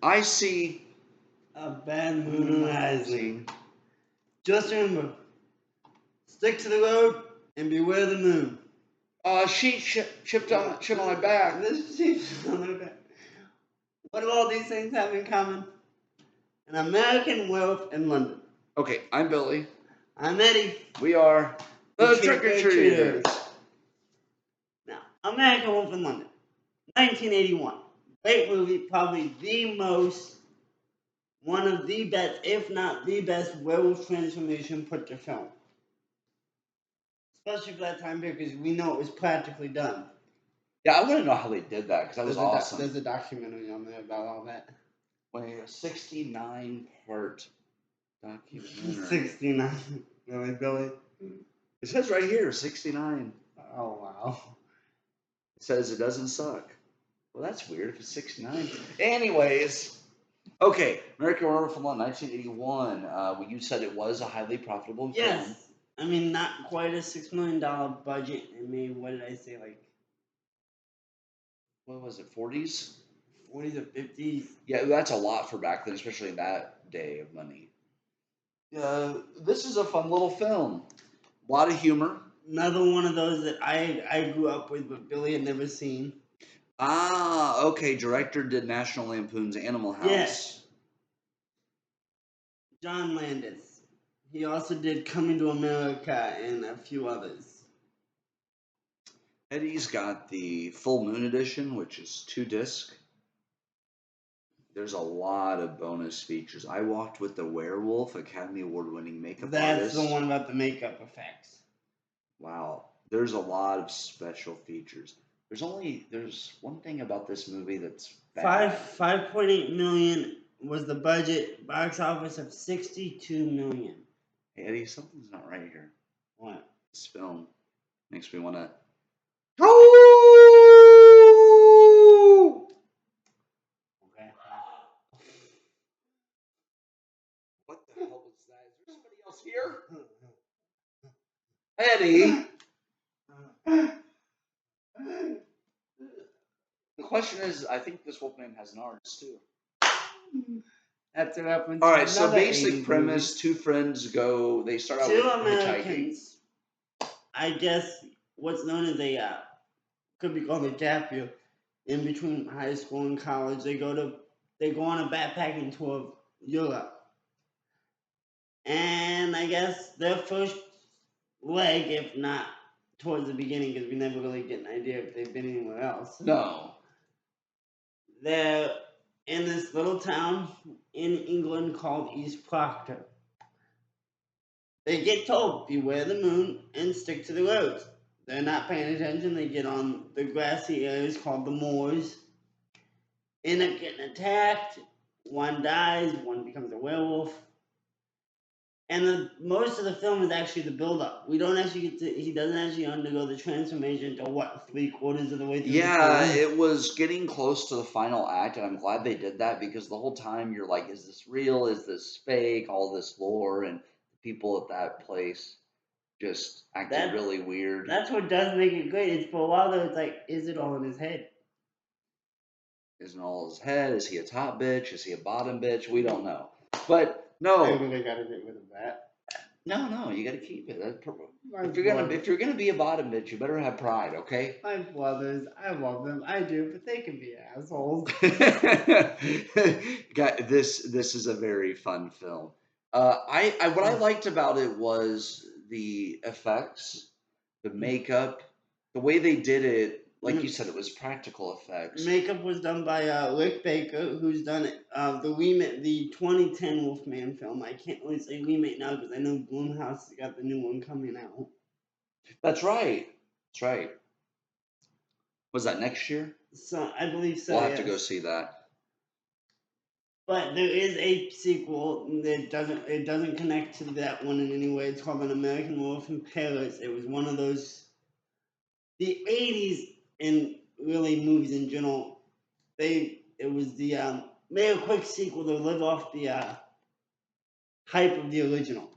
I see a bad moon rising. Just remember, stick to the road and beware the moon. Sheet chipped on my back. This sheep on my back. What do all these things have in common? An American Werewolf in London. Okay, I'm Billy. I'm Eddie. We are the Trick-or-Treaters. Now, American Werewolf in London, 1981. Great movie, probably one of the best, if not the best, werewolf transformation put to film. Especially for that time period, because we know it was practically done. Yeah, I want to know how they did that, because that was awesome. There's a documentary on there about all that. When a 69-part documentary. 69. Really, Billy? It says right here, 69. Oh, wow. It says it doesn't suck. Well, that's weird if it's 69. Anyways, okay, American Werewolf in London, 1981. You said it was a highly profitable film. Yes. I mean, not quite a $6 million budget. It made, what did I say, like... What was it, 40s? 40s or 50s. Yeah, that's a lot for back then, especially in that day of money. This is a fun little film. A lot of humor. Another one of those that I grew up with, but Billy had never seen. Ah, okay. Director did National Lampoon's Animal House. Yes. John Landis. He also did Coming to America and a few others. Eddie's got the Full Moon Edition, which is 2 disc. There's a lot of bonus features. I Walked with the Werewolf, Academy Award-winning makeup artist. That's the one about the makeup effects. Wow. There's a lot of special features. There's one thing about this movie that's bad. 5.8 million was the budget. Box office of 62 million. Hey, Eddie, something's not right here. What? This film makes me want to... Okay. What the hell was that? Is there somebody else here? Eddie! The question is, I think this Wolfman has an artist too. That's a reference. All right, so basic premise: 2 friends go. They start out 2 with Americans. I guess what's known as a could be called a gap year in between high school and college. They go on a backpacking tour of Europe, and I guess their first leg, if not towards the beginning, because we never really get an idea if they've been anywhere else. No. They're in this little town in England called East Proctor. They get told, beware the moon and stick to the roads. They're not paying attention. They get on the grassy areas called the moors. End up getting attacked. One dies. One becomes a werewolf. And most of the film is actually the build-up. We don't actually he doesn't actually undergo the transformation until, 3/4 of the way through the film? It was getting close to the final act, and I'm glad they did that, because the whole time you're like, is this real? Is this fake? All this lore, and people at that place just acted really weird. That's what does make it great. It's for a while though, it's like, is it all in his head? Isn't all in his head? Is he a top bitch? Is he a bottom bitch? We don't know. But no. I really gotta get rid of that. No, you gotta keep it. If you're gonna be a bottom bitch, you better have pride, okay? My brothers, I love them. I do, but they can be assholes. This is a very fun film. What I liked about it was the effects, the makeup, the way they did it. Like you said, it was practical effects. Makeup was done by Rick Baker, who's done it. The 2010 Wolfman film. I can't really say remake now because I know Blumhouse has got the new one coming out. That's right. Was that next year? So I believe so. We'll have to go see that. But there is a sequel that doesn't connect to that one in any way. It's called An American Werewolf in Paris. It was one of those, the 80s and really movies in general. It was the made a quick sequel to live off the hype of the original.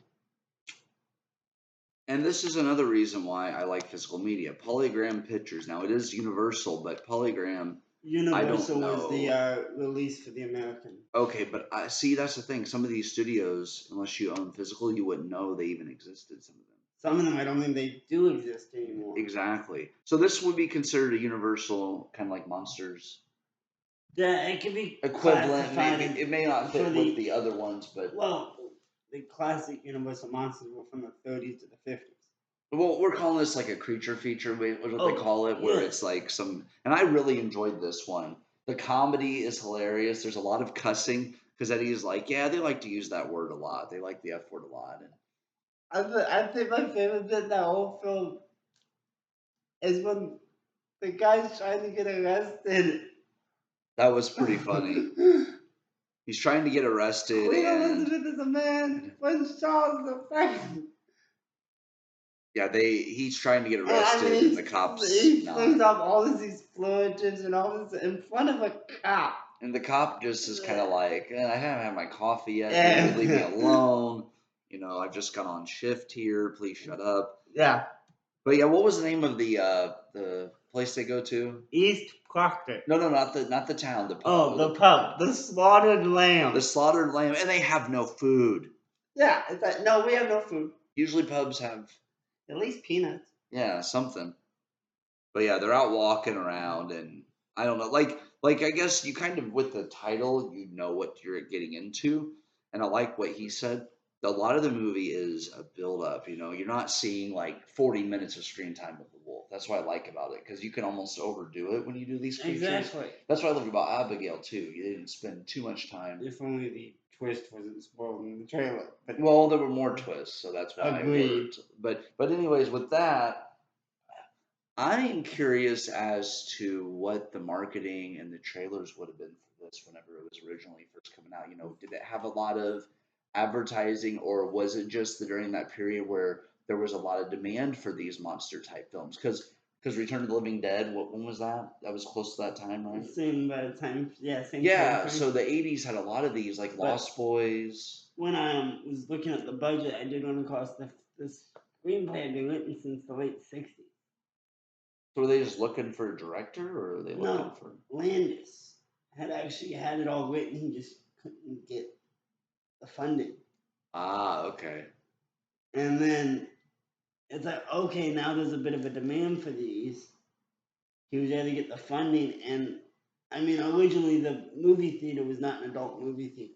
And this is another reason why I like physical media. Polygram pictures. Now, it is Universal, but Polygram Universal was the know. release for the American. Okay, but I see that's the thing. Some of these studios, unless you own physical, you wouldn't know they even existed. Some of them. Some of them I don't think they do exist anymore. Exactly. So this would be considered a Universal, kind of like Monsters Yeah, it could be equivalent. classified Maybe it may not for fit with the other ones, but well, the classic Universal monsters were from the 30s to the 50s. well, we're calling this like a creature feature. What they Oh, call it, where yeah. it's like some. And I really enjoyed this one. The comedy is hilarious. There's a lot of cussing because Eddie's like, yeah, they like to use that word a lot. They like the F word a lot. And I think my favorite bit in that whole film is when the guy's trying to get arrested. that was pretty funny. He's trying to get arrested, Queen and Elizabeth is a man. Prince Charles is a man. yeah, he's trying to get And I arrested, mean, and the cops he flings not. off all these expletives and all this in front of a cop. And the cop just is kind of like, I haven't had my coffee yet. Yeah. Leave me alone. I've just got on shift here. Please shut up. Yeah. But yeah, what was the name of the place they go to? East Proctor. No, not the town. The pub. Oh, the pub. The slaughtered lamb. The slaughtered lamb, and they have no food. Yeah, it's like, no, we have no food. Usually pubs have at least peanuts. Yeah, something. But yeah, they're out walking around, and I don't know, like I guess you kind of with the title, you know what you're getting into, and I like what he said. A lot of the movie is a build up. You're not seeing like 40 minutes of screen time with the wolf. That's what I like about it because you can almost overdo it when you do these creatures. Exactly. That's what I love about Abigail too. You didn't spend too much time. If only the twist wasn't spoiled in the trailer. But well, there were more twists, so that's why agreed. it worked. But anyways, with that. I am curious as to what the marketing and the trailers would have been for this whenever it was originally first coming out. Did it have a lot of advertising, or was it just during that period where there was a lot of demand for these monster type films? Because Return of the Living Dead, when was that? That was close to that time, right? Same time, yeah, same. Yeah, so the '80s had a lot of these, like Lost Boys. When I was looking at the budget, I did run across the screenplay had been written since the late '60s. So were they just looking for a director, or were they looking for? Landis had actually had it all written. He just couldn't get the funding. Ah, okay. And then it's like, okay, now there's a bit of a demand for these. He was able to get the funding, and I mean, originally the movie theater was not an adult movie theater.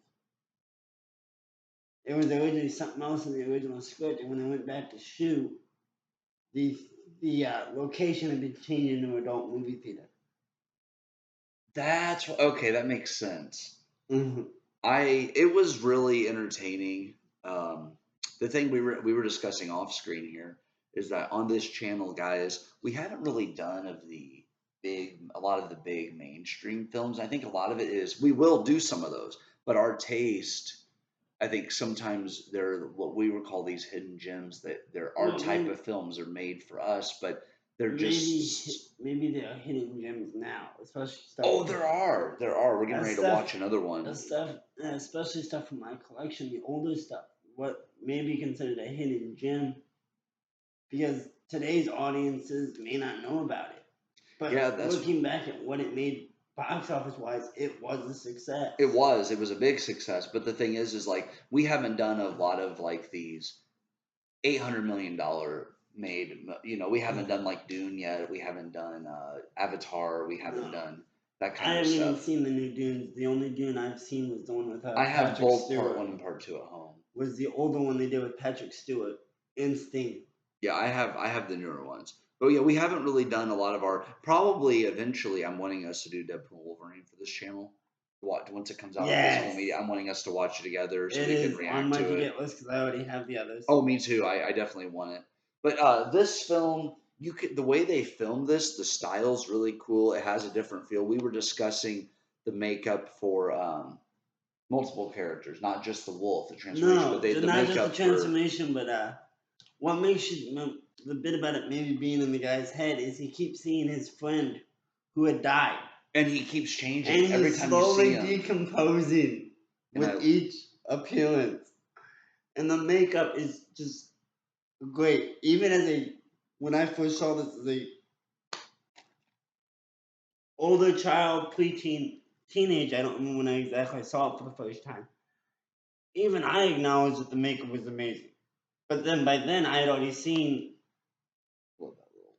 It was originally something else in the original script, and when they went back to shoot, the location had been changed into an adult movie theater. That's okay. That makes sense. Mm-hmm. It was really entertaining. The thing we were discussing off screen here is that on this channel, guys, we haven't really done a lot of the big mainstream films. I think a lot of it is we will do some of those, but our taste, I think sometimes they're what we would call these hidden gems that they're our type of films are made for us, but they're just maybe there are hidden gems now, especially stuff. Oh, there are. We're getting ready to watch another one. Especially stuff from my collection, the older stuff. What may be considered a hidden gem, because today's audiences may not know about it. But looking back at what it made box office wise, it was a success. It was a big success. But the thing is like we haven't done a lot of like these $800 million made. We haven't done like Dune yet. We haven't done Avatar. We haven't done that kind of stuff. I haven't even seen the new Dunes. The only Dune I've seen was the one with I have Patrick both Stewart. part 1 and part 2 at home. Was the older one they did with Patrick Stewart in Sting. Yeah, I have the newer ones. But yeah, we haven't really done a lot of our. Probably eventually, I'm wanting us to do Deadpool Wolverine for this channel. Once it comes out on physical media, I'm wanting us to watch it together so we can react to it. It is on my to-get list because I already have the others. Oh, me too. I definitely want it. But this film, the way they filmed this, the style's really cool. It has a different feel. We were discussing the makeup for multiple characters, not just the wolf, the transformation. No, but not just the transformation, but what makes you the bit about it maybe being in the guy's head is he keeps seeing his friend who had died, and he keeps changing and every time you see him. Slowly decomposing with each appearance, and the makeup is just great. Even when I first saw this as older child, preteen, teenage. I don't remember when I exactly saw it for the first time. Even I acknowledged that the makeup was amazing. But then by then I had already seen Love that little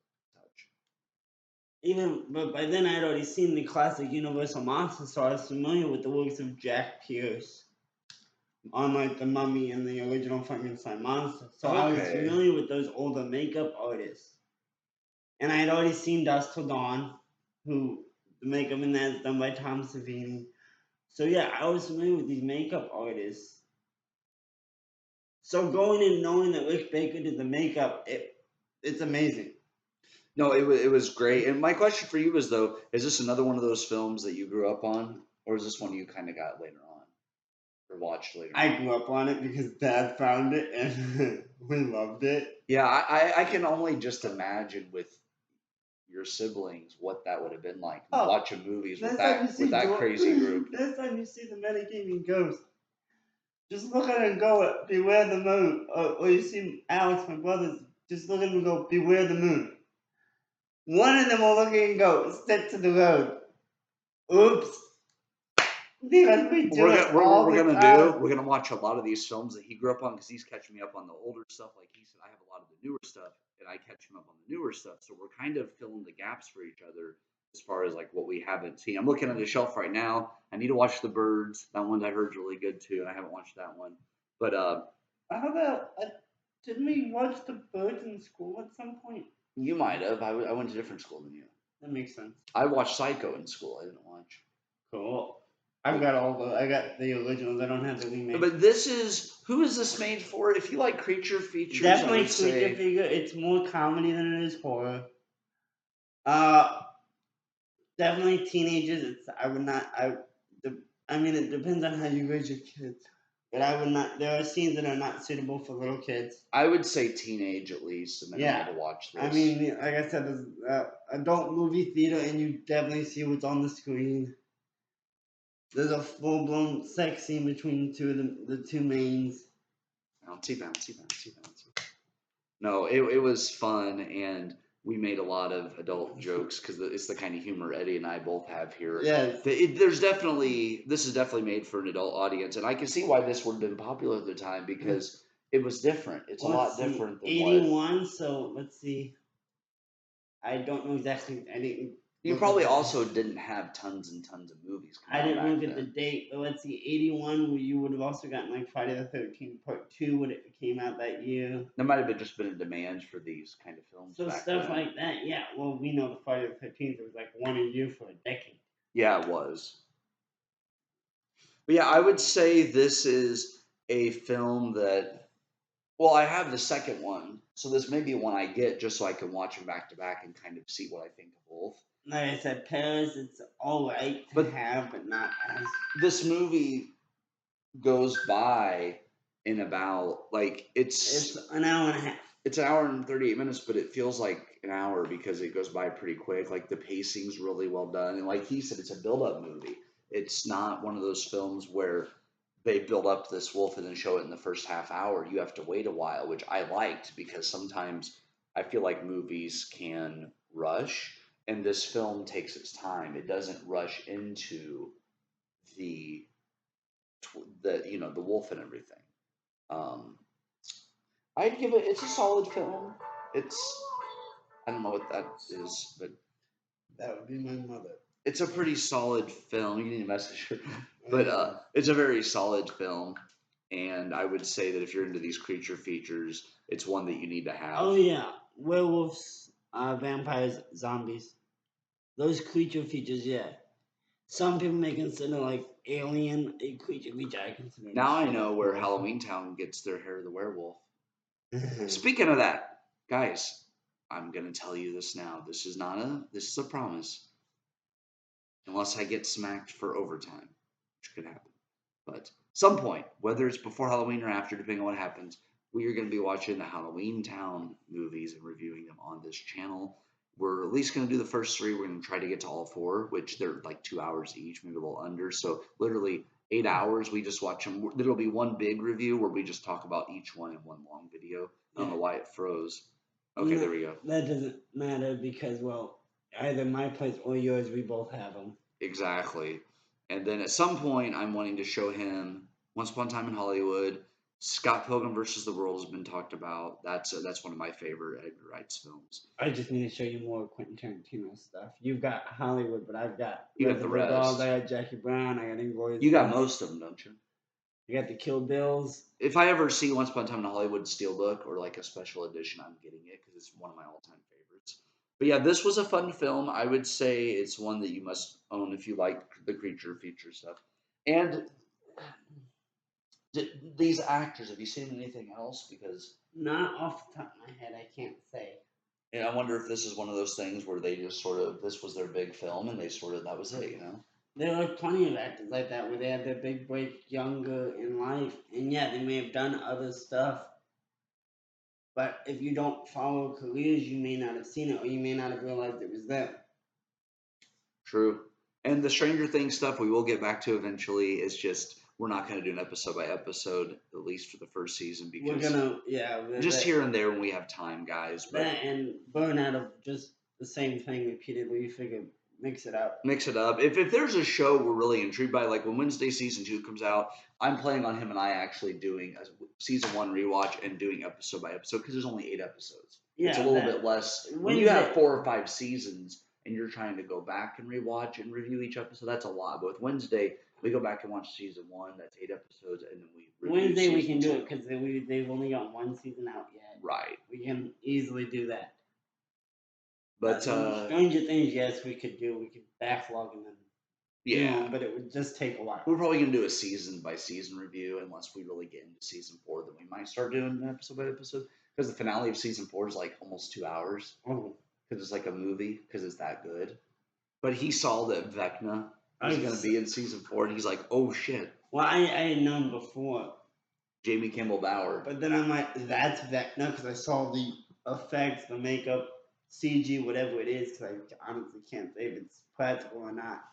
touch. but by then I had already seen the classic Universal monsters, so I was familiar with the works of Jack Pierce on like the Mummy and the original Frankenstein monster. So I was Okay. familiar with those older makeup artists. And I had already seen Dusk Till Dawn, who the makeup in that is done by Tom Savini. So yeah, I was familiar with these makeup artists. So going in knowing that Rick Baker did the makeup, it's amazing. No, it was great. And my question for you is though, is this another one of those films that you grew up on, or is this one you kind of got later on or watched later I on? grew up on it because Dad found it and we loved it. Yeah, I can only just imagine with your siblings what that would have been like Oh, watching movies with next time you see crazy group. next time you see the Metagaming Ghost, just look at it and go, beware the moon. Or you see Alex, my brothers, just look at him and go, beware the moon. One of them will look at you and go, stick to the road. Oops. Because we do it all We're the gonna do. time. We're gonna watch a lot of these films that he grew up on because he's catching me up on the older stuff. Like he said, I have a lot of the newer stuff, and I catch him up on the newer stuff. So we're kind of filling the gaps for each other as far as like what we haven't seen. I'm looking at the shelf right now. I need to watch The Birds. That one I heard is really good too, and I haven't watched that one. But How about, didn't we watch The Birds in school at some point? you might have. I went to a different school than you. That makes sense. I watched Psycho in school. I didn't watch. Cool. I got the originals. I don't have the remake. But who is this made for? If you like creature features, Definitely I would creature say figure. It's more comedy than it is horror. Definitely teenagers. I would not. I mean, it depends on how you raise your kids. But I would not. There are scenes that are not suitable for little kids. I would say teenage at least, a minimum Yeah. to watch this. I mean, like I said, there's adult movie theater, and you definitely see what's on the screen. There's a full blown sex scene between the two mains. Bouncy. No, it was fun, and we made a lot of adult jokes because it's the kind of humor Eddie and I both have here. Yes. This is definitely made for an adult audience, and I can see why this would have been popular at the time because it was different. It's a lot different than 81. So let's see. I don't know exactly. I didn't. You probably also didn't have tons and tons of movies. I didn't look at the date, but let's see. 81. You would have also gotten like Friday the 13th Part 2 when it came out that year. There might have just been a demand for these kind of films. So stuff like that. Yeah. Well, we know the Friday the 13th was like one a year for a decade. Yeah, it was. But yeah, I would say this is a film that. Well, I have the second one, so this may be one I get just so I can watch them back to back and kind of see what I think of both. Like I said, Paris, it's all right to have, but not as. This movie goes by in about It's an hour and a half. It's an hour and 38 minutes, but it feels like an hour because it goes by pretty quick. Like the pacing's really well done, and like he said, it's a build-up movie. It's not one of those films where they build up this wolf and then show it in the first half hour. You have to wait a while, which I liked because sometimes I feel like movies can rush, and this film takes its time. It doesn't rush into the the wolf and everything. Um, I'd give it. It's a solid film. I don't know what that is, but that would be my mother. It's a pretty solid film. You need a message, but it's a very solid film, and I would say that if you're into these creature features, it's one that you need to have. Oh yeah, werewolves, vampires, zombies, those creature features. Yeah, some people may consider like Alien a creature feature. I consider. Now I know where Halloween Town gets their Hair of the Werewolf. Speaking of that, guys, I'm gonna tell you this now. This is a promise. Unless I get smacked for overtime, which could happen. But some point, whether it's before Halloween or after, depending on what happens, we are going to be watching the Halloween Town movies and reviewing them on this channel. We're at least going to do the first three. We're going to try to get to all four, which they're like 2 hours each, maybe a little under. So literally 8 hours, we just watch them. There'll be one big review where we just talk about each one in one long video. I don't know why it froze. Okay, there we go. That doesn't matter because, well, Either my place or yours, we both have them. Exactly. And then at some point, I'm wanting to show him Once Upon a Time in Hollywood. Scott Pilgrim versus the World has been talked about. That's one of my favorite Edgar Wright's films. I just need to show you more Quentin Tarantino stuff. You've got Hollywood, but I've got You got the Reservoir Dogs, rest. I got Jackie Brown, I got Inglourious. You got most of them, don't you? You got the Kill Bills. If I ever see Once Upon a Time in Hollywood Steelbook or like a special edition, I'm getting it because it's one of my all-time favorites. But yeah, this was a fun film. I would say it's one that you must own if you like the creature feature stuff. And these actors, have you seen anything else? Because Not off the top of my head, I can't say. and I wonder if this is one of those things where they just sort of this was their big film and they sort of that was it, you know. There are plenty of actors like that where they had their big break younger in life, and yeah, they may have done other stuff. But if you don't follow careers, you may not have seen it, or you may not have realized it was them. True. And the Stranger Things stuff we will get back to eventually. It's just we're not going to do an episode by episode, at least for the first season, We're because gonna, yeah, just here and there when we have time, guys. But that and burn out of just the same thing repeatedly. You figure mix it up. mix it up. If there's a show we're really intrigued by, like when Wednesday season 2 comes out, I'm planning on him and I actually doing a season 1 rewatch and doing episode by episode because there's only 8 episodes. Yeah, it's a little bit less. When you have 4 or 5 seasons and you're trying to go back and rewatch and review each episode, that's a lot. But with Wednesday, we go back and watch season 1. That's 8 episodes, and then we review Wednesday we can do 2. it because they've only got one season out yet. Right. We can easily do that. But Stranger Things, yes, we could do. We could backlog and then. yeah, but it would just take a while. we're probably gonna do a season by season review unless we really get into season 4. Then we might start doing an episode by episode because the finale of season 4 is like almost 2 hours Oh, because it's like a movie because it's that good. But he saw that Vecna was gonna be in season 4, and he's like, "Oh shit!" Well, I had known before, Jamie Kimball Bower. but then I'm like, that's Vecna because I saw the effects, the makeup, CG, whatever it is. Because I honestly can't say if it's practical or not.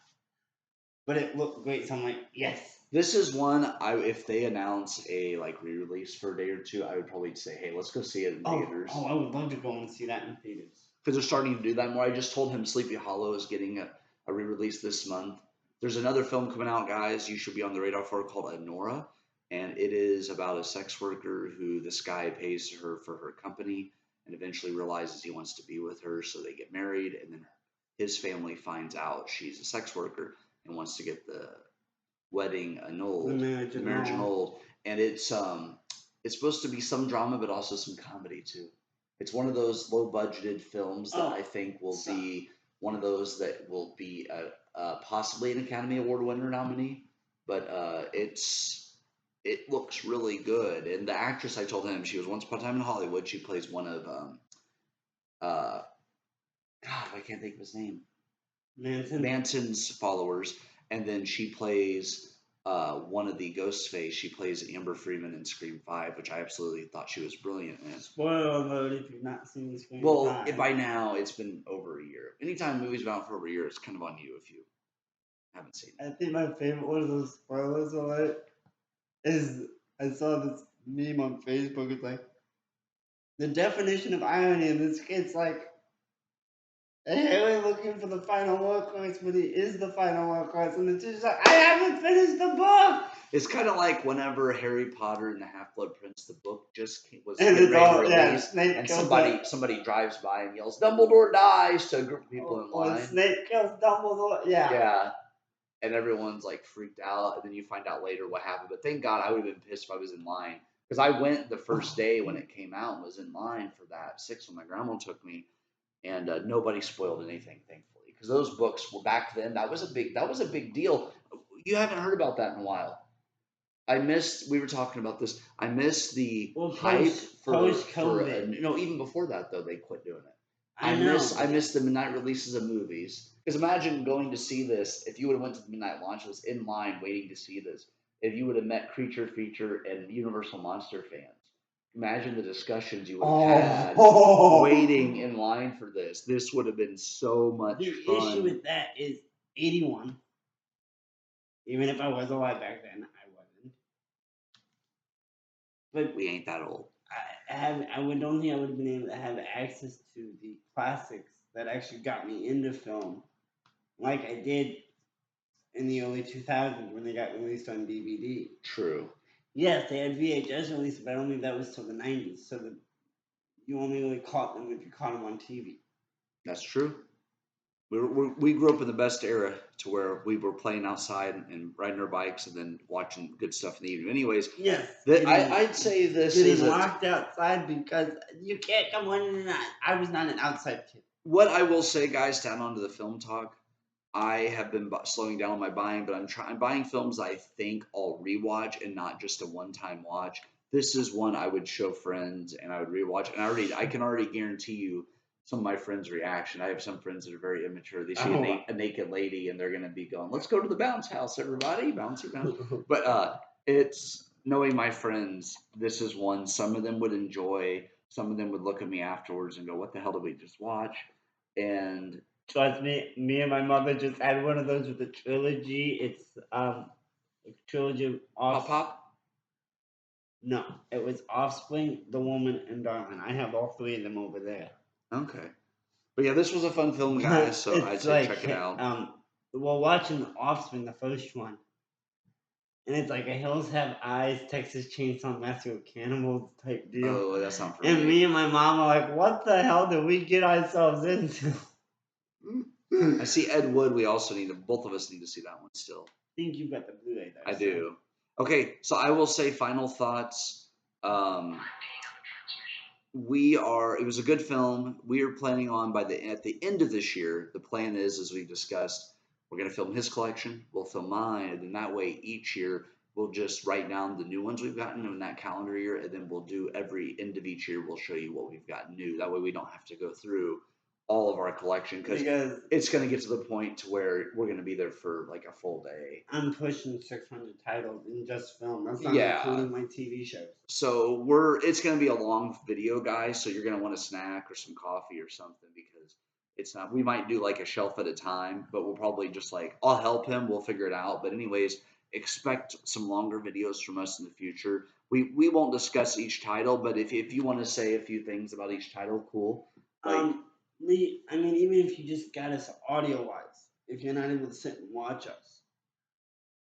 But it looked great, so I'm like, yes. This is one if they announce a like re-release for a day or two, I would probably say, "Hey, let's go see it in theaters." Oh, I would love to go and see that in theaters. Because they're starting to do that more. I just told him Sleepy Hollow is getting a re-release this month. There's another film coming out, guys. You should be on the radar for called Anora, and it is about a sex worker who this guy pays her for her company, and eventually realizes he wants to be with her, so they get married, and then his family finds out she's a sex worker and wants to get the wedding annulled, the marriage annulled, and it's supposed to be some drama, but also some comedy too. It's one of those low-budgeted films that I think will be one of those that will be possibly an Academy Award winner nominee. But it looks really good. And the actress, I told him, she was Once Upon a Time in Hollywood. She plays one of God, I can't think of his name. Manson's followers, and then she plays one of the Ghostface. She plays Amber Freeman in Scream 5, which I absolutely thought she was brilliant in. Spoiler alert if you've not seen Scream 5. Well, by now it's been over a year. Anytime a movie's been out for over a year, it's kind of on you if you haven't seen it. I think my favorite one of those spoilers alert is I saw this meme on Facebook. It's like the definition of irony in this kid's like Harry looking for the final Horcrux, but he is the final Horcrux, and the teacher's like, I haven't finished the book. It's kind of like whenever Harry Potter and the Half-Blood Prince, the book just was and ready to release, and somebody drives by and yells, "Dumbledore dies!" to a group of people in line. Or Snape kills Dumbledore. Yeah. Yeah. And everyone's like freaked out, and then you find out later what happened. But thank God, I would have been pissed if I was in line because I went the first day when it came out and was in line for that 6 when my grandma took me, and nobody spoiled anything, thankfully, because those books were back then. That was a big deal. You haven't heard about that in a while. We were talking about this. I missed the hype for even before that though, they quit doing it. I miss the midnight releases of movies. Because imagine going to see this, if you would have went to the midnight launch, was in line waiting to see this, if you would have met Creature Feature and Universal Monster fans. Imagine the discussions you would have had waiting in line for this. This would have been so much fun. The issue with that is 81. Even if I was alive back then, I wasn't. But we ain't that old. I don't think I would have been able to have access to the classics that actually got me into film, like I did in the early 2000s when they got released on DVD. True. Yes, they had VHS release, but I don't think that was till the 90s, so you only really caught them if you caught them on TV. That's true. We grew up in the best era to where we were playing outside and riding our bikes and then watching good stuff in the evening. Anyways, yes, I'd say this is locked outside because you can't come running in. I was not an outside kid. What I will say, guys, to add on to the film talk, I have been slowing down on my buying, but I'm buying films I think I'll rewatch and not just a one-time watch. This is one I would show friends and I would rewatch, and I can already guarantee you some of my friends' reaction. I have some friends that are very immature. They see a naked lady and they're going to be going, "Let's go to the bounce house, everybody, bouncy bounce." But it's knowing my friends. This is one some of them would enjoy. Some of them would look at me afterwards and go, "What the hell did we just watch?" And trust me and my mother just had one of those with a trilogy. It's a trilogy of Pop. No, it was Offspring, The Woman, and Darling. I have all three of them over there. Okay. But yeah, this was a fun film, guys, so I'd say check it out. Well, watching The Offspring, the first one, and it's like a Hills Have Eyes, Texas Chainsaw Massacre Cannibals type deal. Oh, that's not for And me and my mom are like, what the hell did we get ourselves into? I see Ed Wood. We also both of us need to see that one still. I think you've got the Blu-ray there. I do. Okay, so I will say final thoughts. It was a good film. We are planning on at the end of this year, the plan is, as we discussed, we're going to film his collection, we'll film mine, and then that way each year we'll just write down the new ones we've gotten in that calendar year, and then we'll do every end of each year, we'll show you what we've got new. That way we don't have to go through all of our collection because it's going to get to the point to where we're going to be there for like a full day. I'm pushing 600 titles in just film. That's not including my TV shows. So it's going to be a long video, guys. So you're going to want a snack or some coffee or something because it's not. We might do like a shelf at a time, but we'll probably just I'll help him. We'll figure it out. But anyways, expect some longer videos from us in the future. We won't discuss each title, but if you want to say a few things about each title, cool. Even if you just got us audio-wise, if you're not able to sit and watch us,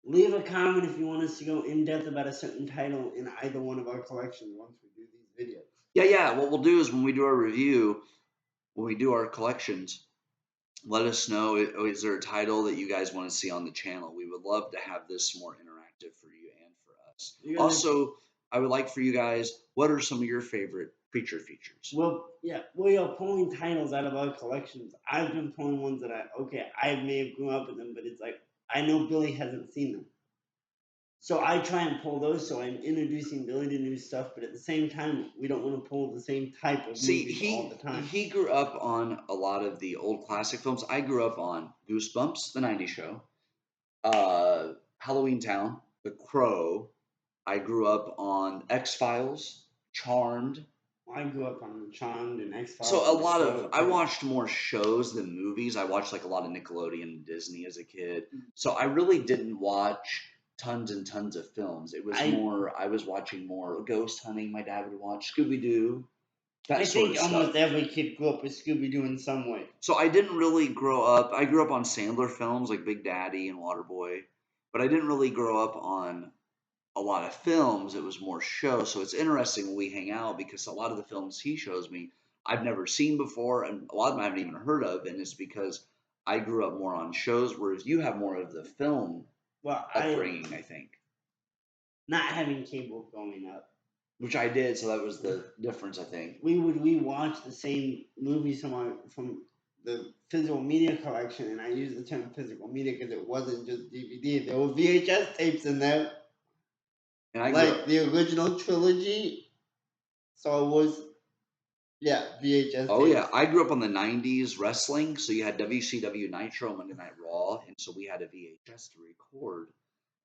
leave a comment if you want us to go in depth about a certain title in either one of our collections once we do these videos. Yeah. What we'll do is when we do our review, when we do our collections, let us know, is there a title that you guys want to see on the channel? We would love to have this more interactive for you and for us. Also, I would like for you guys, what are some of your favorite creature features? Well, yeah, we are pulling titles out of our collections. I've been pulling ones that I may have grown up with them, but it's like, I know Billy hasn't seen them. So I try and pull those, so I'm introducing Billy to new stuff, but at the same time, we don't want to pull the same type of movies all the time. He grew up on a lot of the old classic films. I grew up on Goosebumps, the 90s show, Halloween Town, The Crow. I grew up on X-Files, Charmed. I grew up on Charmed and X-Files. So I watched more shows than movies. I watched a lot of Nickelodeon and Disney as a kid. So I really didn't watch tons and tons of films. It was I was watching more ghost hunting. My dad would watch Scooby-Doo. I think almost every kid grew up with Scooby-Doo in some way. So I didn't really grow up. I grew up on Sandler films like Big Daddy and Waterboy, but I didn't really grow up on a lot of films. It was more shows. So it's interesting when we hang out because a lot of the films he shows me I've never seen before, and a lot of them I haven't even heard of, and it's because I grew up more on shows, whereas you have more of the film upbringing, I think. Not having cable growing up. Which I did, so that was the difference, I think. We would rewatch the same movies from the physical media collection, and I use the term physical media because it wasn't just DVD. There were VHS tapes in there. And the original trilogy. So it was, VHS Oh, tapes. Yeah. I grew up on the 90s wrestling, so you had WCW Nitro, Monday Night Raw, and so we had a VHS to record,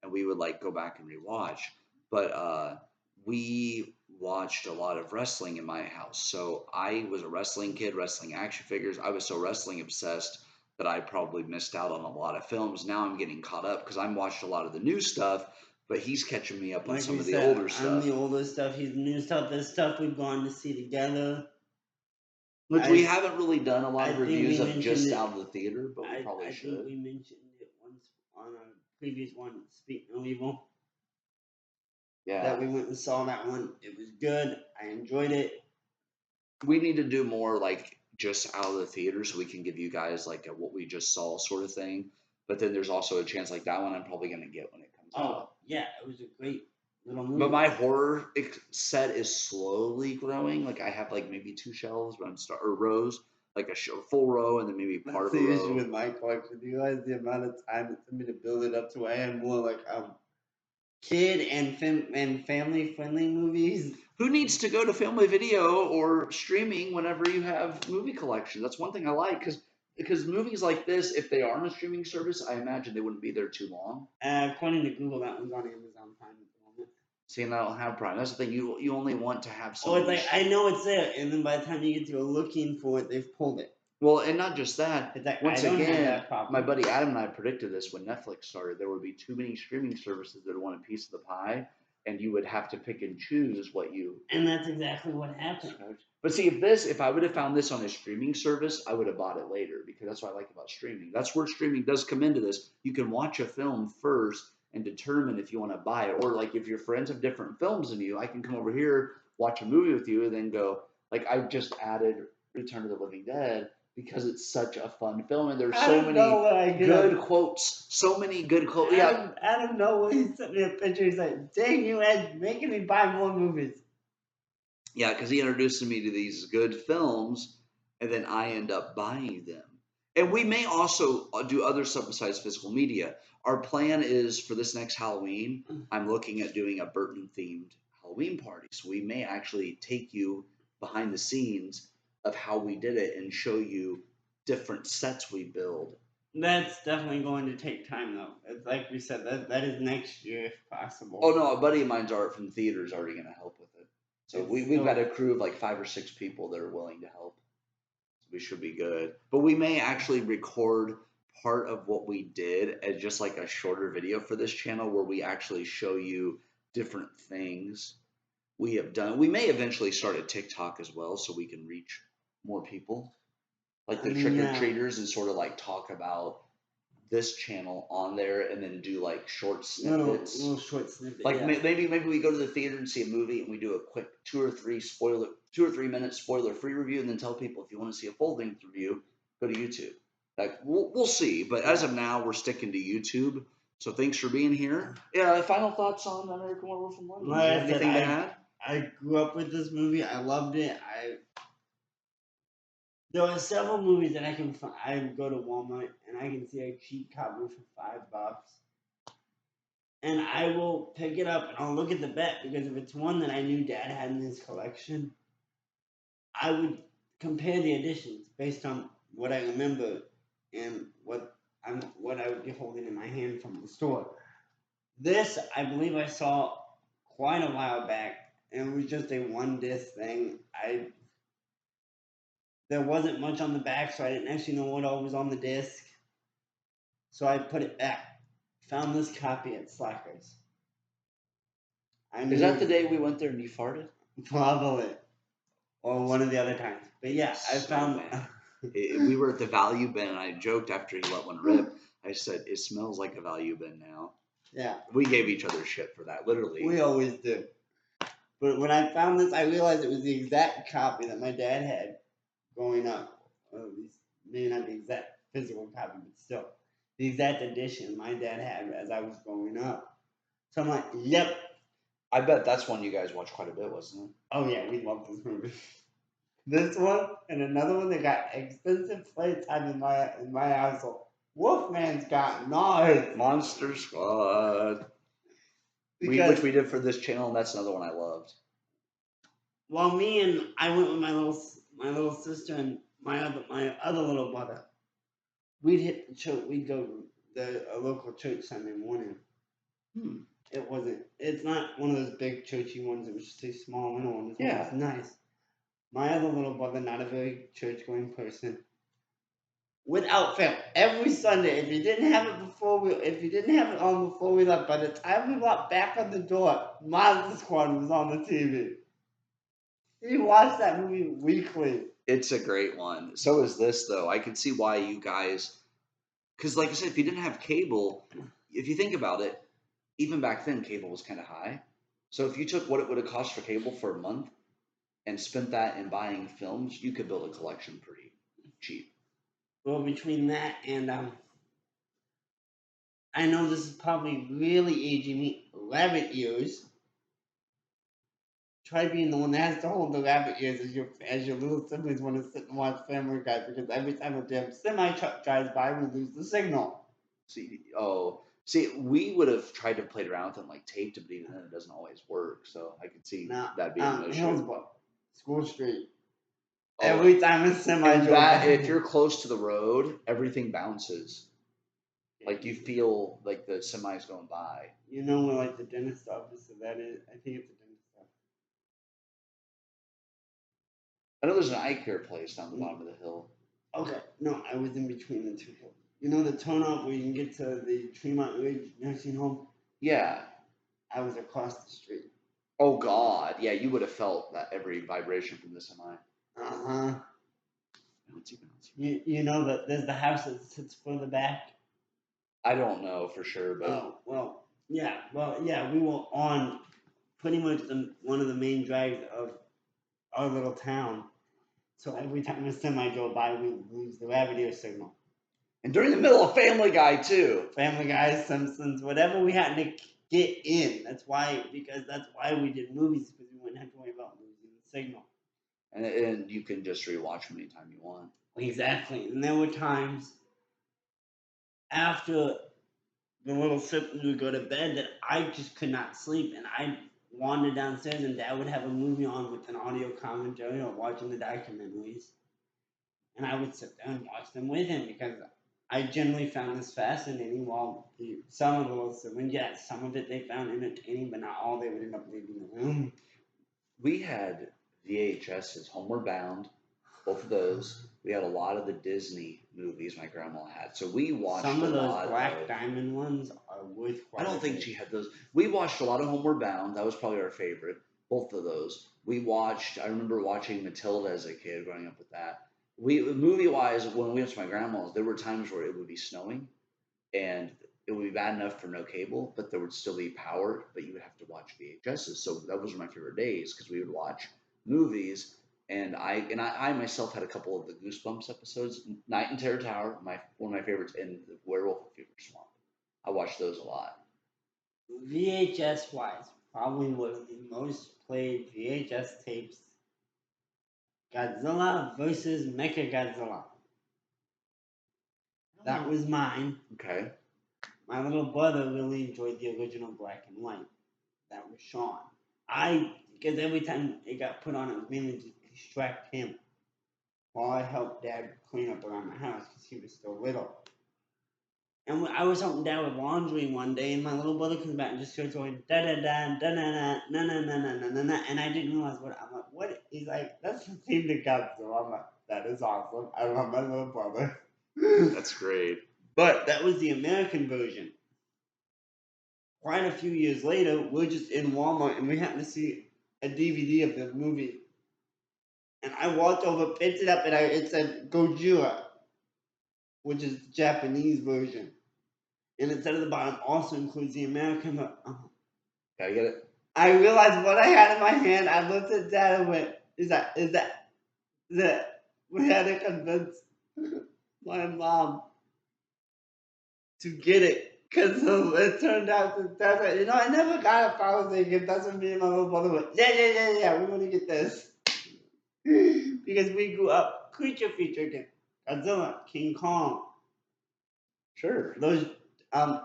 and we would go back and rewatch. But we watched a lot of wrestling in my house. So I was a wrestling kid, wrestling action figures. I was so wrestling obsessed that I probably missed out on a lot of films. Now I'm getting caught up because I'm watching a lot of the new stuff, but he's catching me up on some of the older stuff. I'm the older stuff. He's the new stuff. The stuff we've gone to see together. Which we haven't really done a lot of I think we reviews of mentioned just it. out of the theater, but we probably I should. think we mentioned it once on a previous one, Speak No Evil. Yeah. That we went and saw that one. It was good. I enjoyed it. We need to do more like just out of the theater so we can give you guys like a what we just saw sort of thing. But then there's also a chance like that one I'm probably gonna get when it comes out. Oh yeah, it was a great little movie. But my horror set is slowly growing. Like I have like maybe 2 shelves, but or rows, like a full row, and then maybe part That's of a the row. issue with my collection. Do you realize the amount of time it took me to build it up to I had more like kid and family friendly movies? Who needs to go to family video or streaming whenever you have movie collection? That's one thing I like because movies like this, if they are on a streaming service, I imagine they wouldn't be there too long. According to Google, that one's on Amazon Prime at the moment. See, and I don't have Prime. That's the thing. You only want to have some. Or it's like I know it's there, and then by the time you get to go looking for it, they've pulled it. Well, and not just that. It's like, Once I don't again, have that problem. my buddy Adam and I predicted this when Netflix started. There would be too many streaming services that want a piece of the pie, and you would have to pick and choose what you. And that's exactly what happened. But see, if I would have found this on a streaming service, I would have bought it later because that's what I like about streaming. That's where streaming does come into this. You can watch a film first and determine if you want to buy it, or like if your friends have different films than you, I can come over here, watch a movie with you, and then go. Like I just added Return of the Living Dead because it's such a fun film, and there's so many good quotes. So many good quotes. Yeah. I don't know when he sent me a picture. He's like, "Dang you, Ed, making me buy more movies." Yeah, because he introduced me to these good films, and then I end up buying them. And we may also do other stuff besides physical media. Our plan is for this next Halloween, I'm looking at doing a Burton-themed Halloween party. So we may actually take you behind the scenes of how we did it and show you different sets we build. That's definitely going to take time, though. It's like we said, that is next year if possible. Oh, no, a buddy of mine's art from the theater is already going to help with it. So we've got a crew of like 5 or 6 people that are willing to help. So we should be good. But we may actually record part of what we did as just like a shorter video for this channel where we actually show you different things we have done. We may eventually start a TikTok as well so we can reach more people. Like the trick-or-treaters and sort of like talk about this channel on there and then do like short snippets. Little short snippets. Like maybe we go to the theater and see a movie and we do a quick 2 or 3 minute spoiler free review and then tell people if you want to see a full length review, go to YouTube. Like we'll see, but as of now we're sticking to YouTube. So thanks for being here. Yeah, final thoughts on American Werewolf in London? Like anything to add? I grew up with this movie. I loved it. There are several movies that I can find. I go to Walmart and I can see a cheap copy for $5, and I will pick it up and I'll look at the back because if it's one that I knew Dad had in his collection, I would compare the editions based on what I remember and what I would be holding in my hand from the store. This I believe I saw quite a while back, and it was just a 1-disc thing. There wasn't much on the back, so I didn't actually know what all was on the disc. So I put it back. Found this copy at Slackers. Is that the day we went there and you farted? Probably. Or one of the other times. But yeah, I found... We were at the value bin, and I joked after he let one rip. I said, it smells like a value bin now. Yeah. We gave each other shit for that, literally. We always do. But when I found this, I realized it was the exact copy that my dad had growing up. Or at least, maybe not the exact physical copy, but still. The exact edition my dad had as I was growing up. So I'm like, yep. I bet that's one you guys watched quite a bit, wasn't it? Oh yeah, we love this movie. This one and another one that got extensive playtime in my household. Wolfman's Got Nards. Monster Squad. Which we did for this channel, and that's another one I loved. Well, I went with my little sister and my other little brother. We'd hit the church. We'd go to a local church Sunday morning. It's not one of those big churchy ones. It was just a small little one. It was nice. My other little brother, not a very church-going person. Without fail, every Sunday, if you didn't have it on before we left, by the time we walked back on the door, Monster Squad was on the TV. He watched that movie weekly. It's a great one. So is this though. I can see why you guys, because like I said, if you didn't have cable, if you think about it, even back then cable was kind of high. So if you took what it would have cost for cable for a month and spent that in buying films, you could build a collection pretty cheap. Well, between that and I know this is probably really aging me. Rabbit ears. Try being the one that has to hold the rabbit ears as your little siblings want to sit and watch Family Guy, because every time a damn semi truck drives by, we lose the signal. See, we would have tried to play around with it and like taped it, but even then it doesn't always work. So I could see that being an issue. Hillsborough, School Street. Oh, Every time a semi and drove by. if you're close to the road, everything bounces. Like you feel like the semi's going by. You know where like the dentist office, so that is, I think it's a dentist office. I know there's an eye care place down the bottom of the hill. Okay, no, I was in between the two hills. You know the turnout where you can get to the Tremont Ridge nursing home? Yeah. I was across the street. Oh God, yeah, you would have felt that every vibration from the semi. Uh-huh. You know that there's the house that sits further back? I don't know for sure, but yeah, we were on pretty much one of the main drives of our little town. So every time a semi drove by, we lose the rabbit ear signal. And during the middle of Family Guy too. Family Guy, Simpsons, whatever we had to get in. That's why we did movies, because we wouldn't have to worry about losing the signal. And you can just rewatch them anytime you want. Exactly. And there were times after the little siblings would go to bed that I just could not sleep, and I'd wander downstairs, and Dad would have a movie on with an audio commentary or watching the documentaries, and I would sit there and watch them with him, because I generally found this fascinating. While some of the little siblings, yes, some of it they found entertaining, but not all. They would end up leaving the room. We had VHSs, Homeward Bound, both of those. We had a lot of the Disney movies my grandma had, so we watched some of those Black Diamond ones are worth. I don't think she had those. We watched a lot of Homeward Bound. That was probably our favorite. Both of those. I remember watching Matilda as a kid, growing up with that. Movie wise, when we went to my grandma's, there were times where it would be snowing, and it would be bad enough for no cable, but there would still be power, but you would have to watch VHSs. So that was my favorite days, because we would watch movies. And I myself had a couple of the Goosebumps episodes. Night in Terror Tower, one of my favorites, and the Werewolf of Fever Swamp. I watched those a lot. VHS wise, probably one of the most played VHS tapes, Godzilla versus Mechagodzilla. That was mine. Okay. My little brother really enjoyed the original black and white. That was Sean. Because every time it got put on, it was mainly to distract him, while I helped Dad clean up around the house, because he was still little. And I was helping Dad with laundry one day, and my little brother comes back and just starts going da da da da da da na na na na na na, and I didn't realize what. I'm like, what? He's like, that's the theme to Godzilla. I'm like, that is awesome. I love my little brother. That's great. But that was the American version. Quite a few years later, we're just in Walmart, and we happen to see a DVD of the movie. And I walked over, picked it up, and it said Gojira, which is the Japanese version. And it said at the bottom also includes the American. Gotta get it. I realized what I had in my hand. I looked at Dad and went, is that? We had to convince my mom to get it. Because it turned out that Dad's like, I never got a Father's Day gift. That's when me and my little brother went, yeah, we want to get this. Because we grew up creature feature, Godzilla, King Kong. Sure. Those, those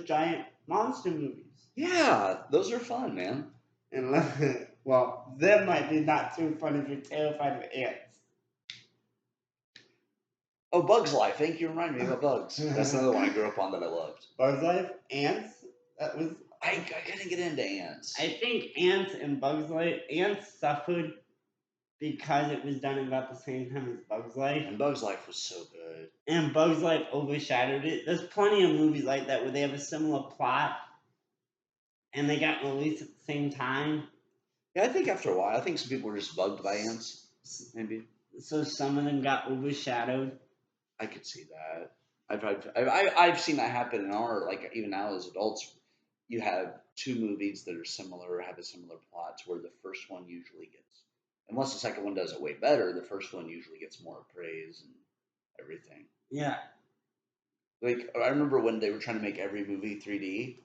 giant monster movies. Yeah, those are fun, man. And well, them might be not too fun if you're terrified of ants. Oh, Bug's Life. Thank you for reminding me about Bugs. That's another one I grew up on that I loved. Bug's Life, ants. That was. I couldn't get into ants. I think ants and Bug's Life. Ants suffered because it was done about the same time as Bug's Life. And Bug's Life was so good. And Bug's Life overshadowed it. There's plenty of movies like that where they have a similar plot, and they got released at the same time. Yeah, I think after a while, I think some people were just bugged by ants. Maybe So some of them got overshadowed. I could see that. I've seen that happen in our, like, even now as adults. You have two movies that are similar or have a similar plot, to where the first one usually gets, unless the second one does it way better, the first one usually gets more praise and everything. Yeah. Like, I remember when they were trying to make every movie 3D,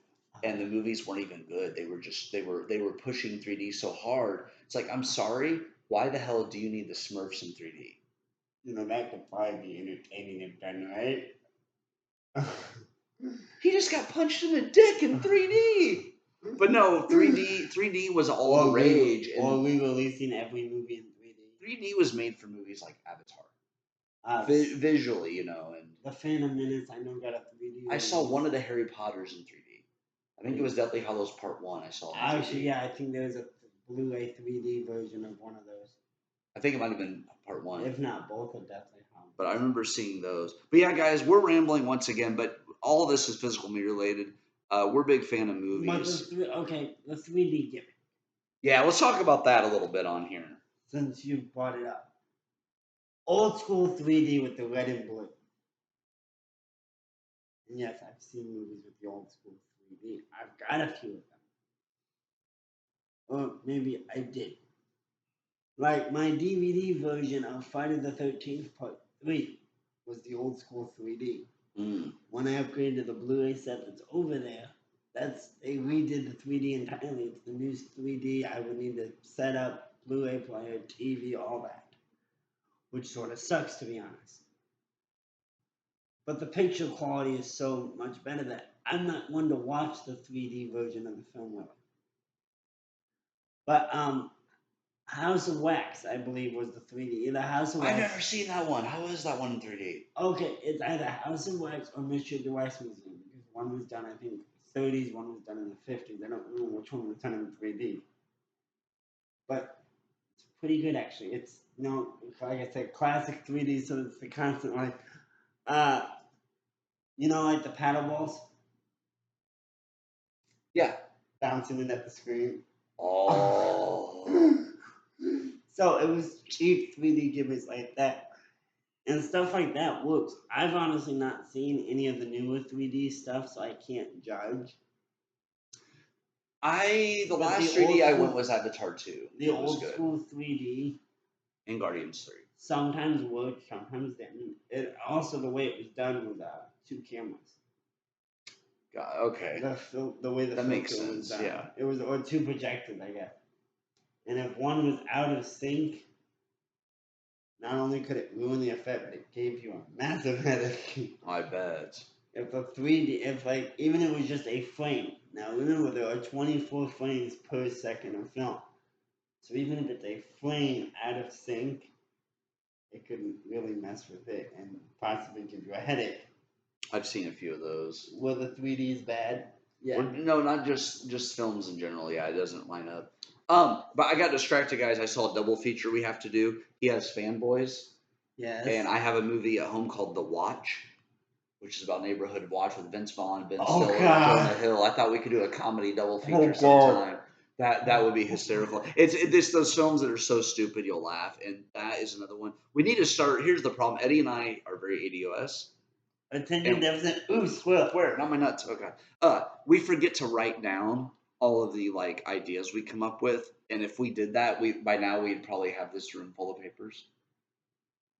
and the movies weren't even good. They were pushing 3D so hard. It's like, I'm sorry, why the hell do you need the Smurfs in 3D? You know, that could probably be entertaining if done right. He just got punched in the dick in 3D. But no, 3D was all the rage, Or and re-releasing every movie in 3D. 3D was made for movies like Avatar, visually, and The Phantom Menace, I know, got a 3D. I saw one of the Harry Potters in 3D. I think it was Deathly Hallows Part 1 I saw in 3D. Actually, yeah, I think there's a Blu-ray 3D version of one of those. I think it might have been Part 1. If not, both are definitely Hallows. But I remember seeing those. But yeah, guys, we're rambling once again, but all of this is physical media related. We're a big fan of movies. The 3D gimmick. Yeah, let's talk about that a little bit on here. Since you brought it up. Old school 3D with the red and blue. And yes, I've seen movies with the old school 3D. I've got a few of them. Or maybe I did. Like my DVD version of Friday the 13th Part 3 was the old school 3D. When I upgraded to the Blu-ray set that's over there, they redid the 3D entirely. It's the new 3D. I would need to set up Blu-ray player, TV, all that. Which sort of sucks, to be honest. But the picture quality is so much better that I'm not one to watch the 3D version of the film really. But House of Wax, I believe, was the 3D. Either House of Wax. I've never seen that one. How is that one in 3D? Okay, it's either House of Wax or Mystery of the Wax Museum, because one was done, I think, 30s, one was done in the 50s. I don't remember which one was done in 3D. But it's pretty good, actually. It's, like I said, classic 3D, so it's the constant, like, like the paddle balls? Yeah. Bouncing in at the screen. Oh. So it was cheap 3D gimmicks like that. And stuff like that works. I've honestly not seen any of the newer 3D stuff, so I can't judge. The last 3D I went was Avatar 2. The old school 3D. And Guardians 3. Sometimes worked, sometimes didn't. It also, the way it was done was 2 cameras. Okay. The way that makes sense. Was done. Yeah. It was, or 2 projectors, I guess. And if one was out of sync, not only could it ruin the effect, but it gave you a massive headache. I bet. If even it was just a frame. Now remember, there are 24 frames per second of film. So even if it's a frame out of sync, it could really mess with it and possibly give you a headache. I've seen a few of those. Were the 3Ds bad? Yeah. Or, no, not just films in general. Yeah, it doesn't line up. But I got distracted, guys. I saw a double feature we have to do. He has Fanboys. Yes. And I have a movie at home called The Watch, which is about Neighborhood Watch with Vince Vaughn, Ben Stiller, and Jonah Hill. I thought we could do a comedy double feature sometime. That would be hysterical. It's those films that are so stupid you'll laugh, and that is another one. We need to start. Here's the problem. Eddie and I are very ADOS. Attention deficit. Ooh, squirrel. Where? Not my nuts. Okay. We forget to write down all of the ideas we come up with, and if we did that, by now we'd probably have this room full of papers.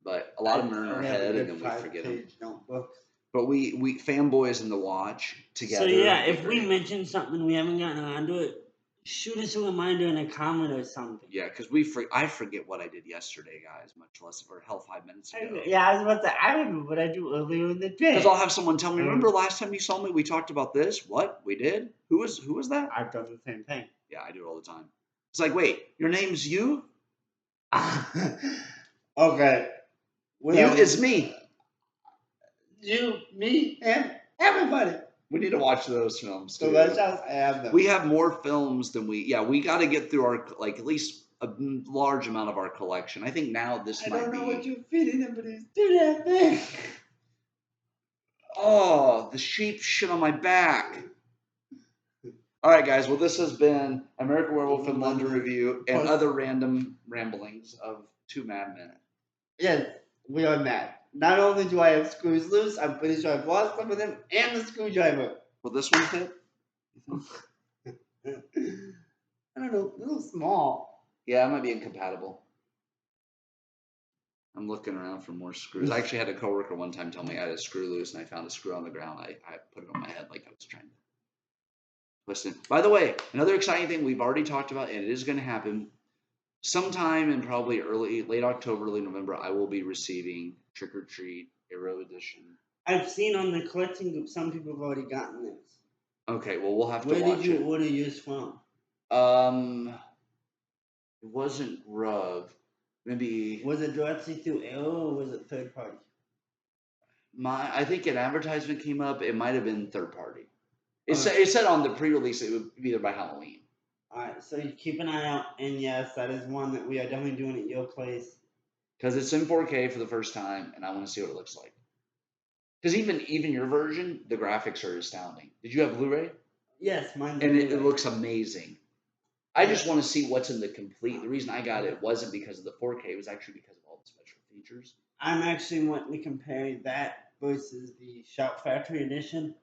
But a lot of them are in our head, and then we forget them. Notebook. But we Fanboys and The Watch together. So yeah, if we mention something we haven't gotten around to it, shoot us a reminder in a comment or something. Yeah, because I forget what I did yesterday, guys. Much less for 5 minutes ago. Yeah, I was about to. I remember what I do earlier in the day. Because I'll have someone tell me, remember last time you saw me? We talked about this. What we did? Who was that? I've done the same thing. Yeah, I do it all the time. It's like, wait, your name's you? Okay. You is me. You, me, and everybody. We need to watch those films too. So that's how I have them. We have more films than we got to get through our at least a large amount of our collection. I think now this might be. I don't know what you're feeding him, but he's too damn big. Oh, the sheep shit on my back. All right, guys. Well, this has been American Werewolf in London review and other random ramblings of two madmen. Yes, we are mad. Not only do I have screws loose, I'm pretty sure I've lost some of them and the screwdriver. Will this one fit? I don't know, a little small. Yeah, it might be incompatible. I'm looking around for more screws. I actually had a coworker one time tell me I had a screw loose, and I found a screw on the ground. I put it on my head like I was trying to twist it. By the way, another exciting thing we've already talked about, and it is going to happen sometime in probably late October, early November. I will be receiving Trick or Treat Arrow Edition. I've seen on the collecting group some people have already gotten this. Okay, well we'll have to watch it. Where did you order yours from? It wasn't Rug. Maybe was it directly through Arrow or was it third party? I think an advertisement came up. It might have been third party. It said on the pre-release it would be either by Halloween. Alright, so you keep an eye out, and yes, that is one that we are definitely doing at your place. Because it's in 4K for the first time, and I want to see what it looks like. Because even your version, the graphics are astounding. Did you have Blu-ray? Yes, mine's and it looks amazing. I just want to see what's in the complete. The reason I got it wasn't because of the 4K. It was actually because of all the special features. I'm actually wanting to compare that versus the Shout Factory Edition.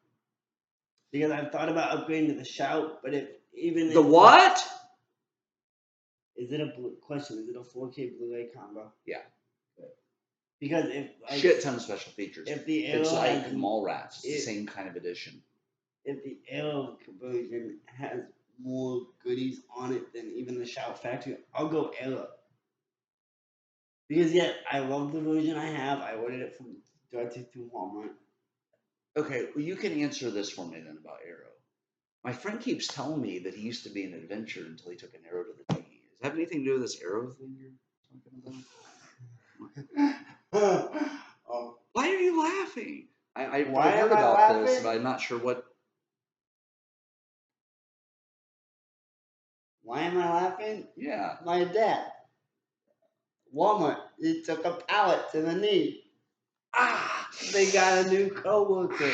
Because I've thought about upgrading to the Shout, but the what? Is it a question? Is it a 4K Blu-ray combo? Yeah. Good. Because if shit ton of special features. If the it's like Mallrats, it's the same kind of edition. If the Arrow version has more goodies on it than even the Shout Factory, I'll go Arrow. Because I love the version I have. I ordered it from directly through Walmart. Okay, well you can answer this for me then about Arrow. My friend keeps telling me that he used to be an adventurer until he took an arrow to the knee. Does that have anything to do with this Arrow thing you're talking about? Why are you laughing? I've heard about this, but I'm not sure what. Why am I laughing? Yeah. My dad. Walmart. He took a pallet to the knee. They got a new coworker.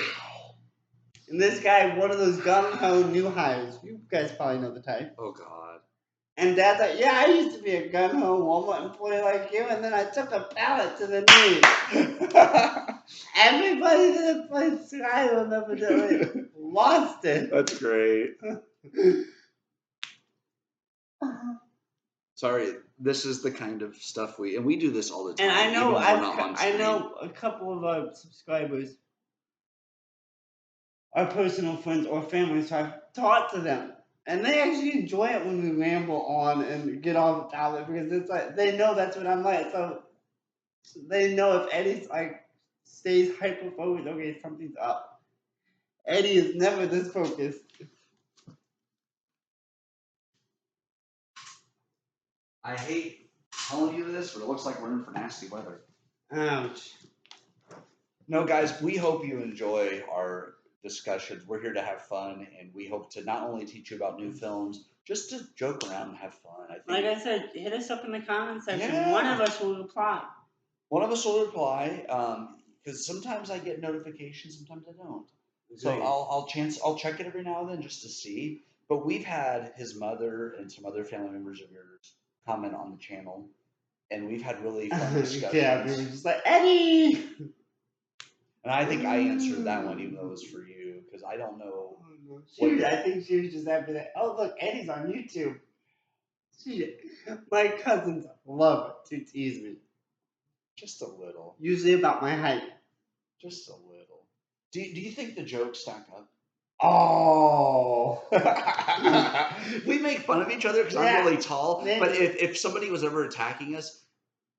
And this guy, one of those gun-ho new hires. You guys probably know the type. Oh, God. And Dad's like, yeah, I used to be a gun-ho Walmart employee like you, and then I took a pallet to the knee. Everybody that played Sky will never do it. Lost it. That's great. Sorry, this is the kind of stuff we do this all the time. And I know I know a couple of our subscribers are personal friends or family, so I've talked to them, and they actually enjoy it when we ramble on and get off the topic because it's like they know that's what I'm like. So they know if Eddie's like stays hyper focused, okay, something's up. Eddie is never this focused. I hate telling you this, but it looks like we're in for nasty weather. Ouch. No, guys, we hope you enjoy our discussions. We're here to have fun, and we hope to not only teach you about new films, just to joke around and have fun. Like I said, hit us up in the comment section. Yeah. One of us will reply. One of us will reply, because sometimes I get notifications, sometimes I don't. So I'll check it every now and then just to see. But we've had his mother and some other family members of yours comment on the channel, and we've had really fun discussions. Yeah, we were just like, Eddie! And I think I answered that one, even though it was for you, because I don't know. I think she was just happy that, oh, look, Eddie's on YouTube. My cousins love to tease me. Just a little. Usually about my height. Just a little. Do you think the jokes stack up? Oh. We make fun of each other because I'm really tall. Maybe. But if somebody was ever attacking us,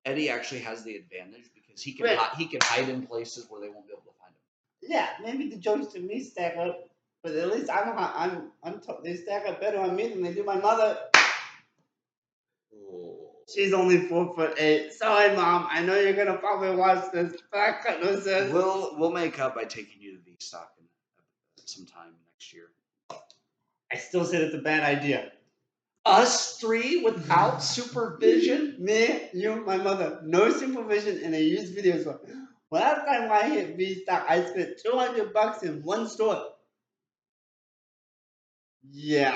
Eddie actually has the advantage because he can hide in places where they won't be able to find him. Yeah, maybe the jokes to me stack up, but at least they stack up better on me than they do my mother. Oh. She's only 4'8". Sorry, Mom. I know you're gonna probably watch this, but I cut no sense. We'll make up by taking you to the stock sometime next year. I still said it's a bad idea. Us three without supervision? Me, you, my mother, no supervision, and a used video store. Last time I hit V-Stock, I spent $200 in one store. Yeah,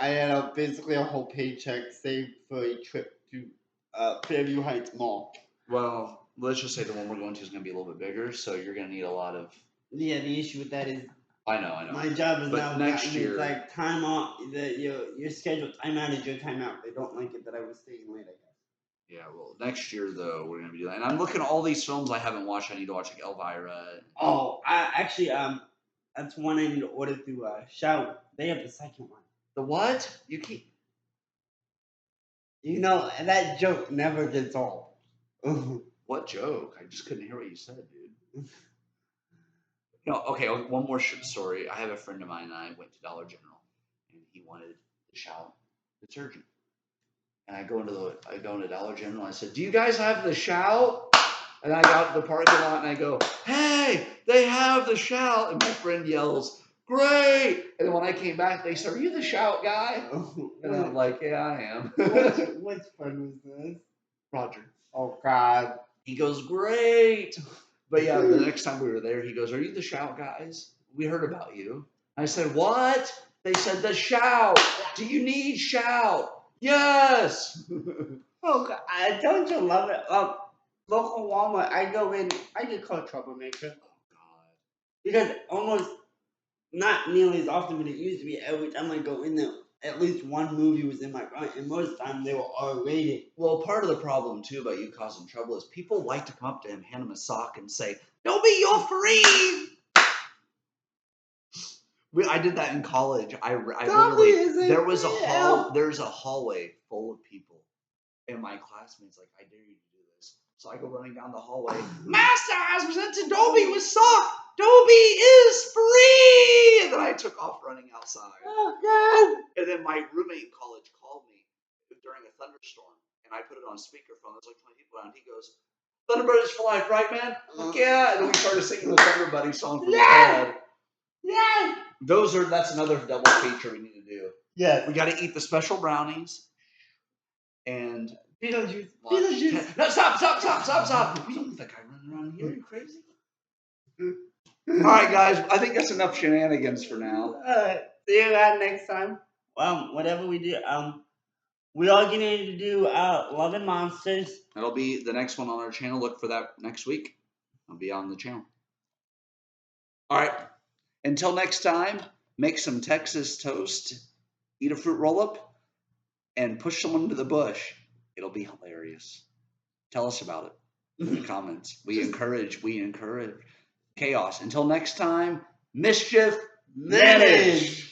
I had basically a whole paycheck saved for a trip to Fairview Heights Mall. Well, let's just say the one we're going to is going to be a little bit bigger, so you're going to need a lot of. Yeah, the issue with that is I know. my job is But now next gotten year- it's like time off. Your scheduled time out is your time out. They don't like it that I was staying late. I guess. Yeah, well, next year though we're going to be doing that, and I'm looking at all these films I haven't watched. I need to watch like Elvira. Oh, I actually that's one I need to order through Shout. They have the second one. The what? You keep. You know, and that joke never gets old. What joke? I just couldn't hear what you said, dude. No, okay. One more story. I have a friend of mine and I went to Dollar General, and he wanted to shout detergent. And I go into Dollar General and I said, "Do you guys have the shout?" And I got to the parking lot and I go, "Hey, they have the shout!" And my friend yells, "Great!" And then when I came back, they said, "Are you the shout guy?" And I'm like, "Yeah, I am." Which friend was this? Roger. Oh God. He goes, "Great!" But yeah, the next time we were there, he goes, "Are you the shout guys? We heard about you." I said, "What?" They said, "The shout. Do you need shout?" Yes. Oh God. Don't you love it? Local Walmart. I go in. I get called troublemaker Oh God. because almost not nearly as often, but it used to be every time I go in there, at least one movie was in my front, and most of the time they were R-rated. Well, part of the problem too about you causing trouble is people like to come up to him, hand him a sock, and say, "Dobie, you're free." I did that in college. I literally there's a hallway full of people, and my classmates like, "I dare you to do this." So I go running down the hallway. "Master has presented Dobie with sock. Dobie is free." And then I took off running outside. Oh God. And then my roommate in college called me during a thunderstorm, and I put it on speakerphone. There's like 20 people around. He goes, "Thunderbird is for life, right, man?" I'm like, "Yeah." And then we started singing the Thunder Buddy song from his head. Yeah. That's another double feature we need to do. Yes. We got to eat the special brownies and Beetlejuice. watch Beetlejuice. No, stop! We don't want that guy running around here. Are you crazy? All right, guys. I think that's enough shenanigans for now. See you guys next time. Whatever we do, we are getting to do Love and Monsters. That'll be the next one on our channel. Look for that next week. I'll be on the channel. All right. Until next time, make some Texas toast, eat a fruit roll-up, and push someone into the bush. It'll be hilarious. Tell us about it in the comments. We encourage chaos. Until next time, mischief managed.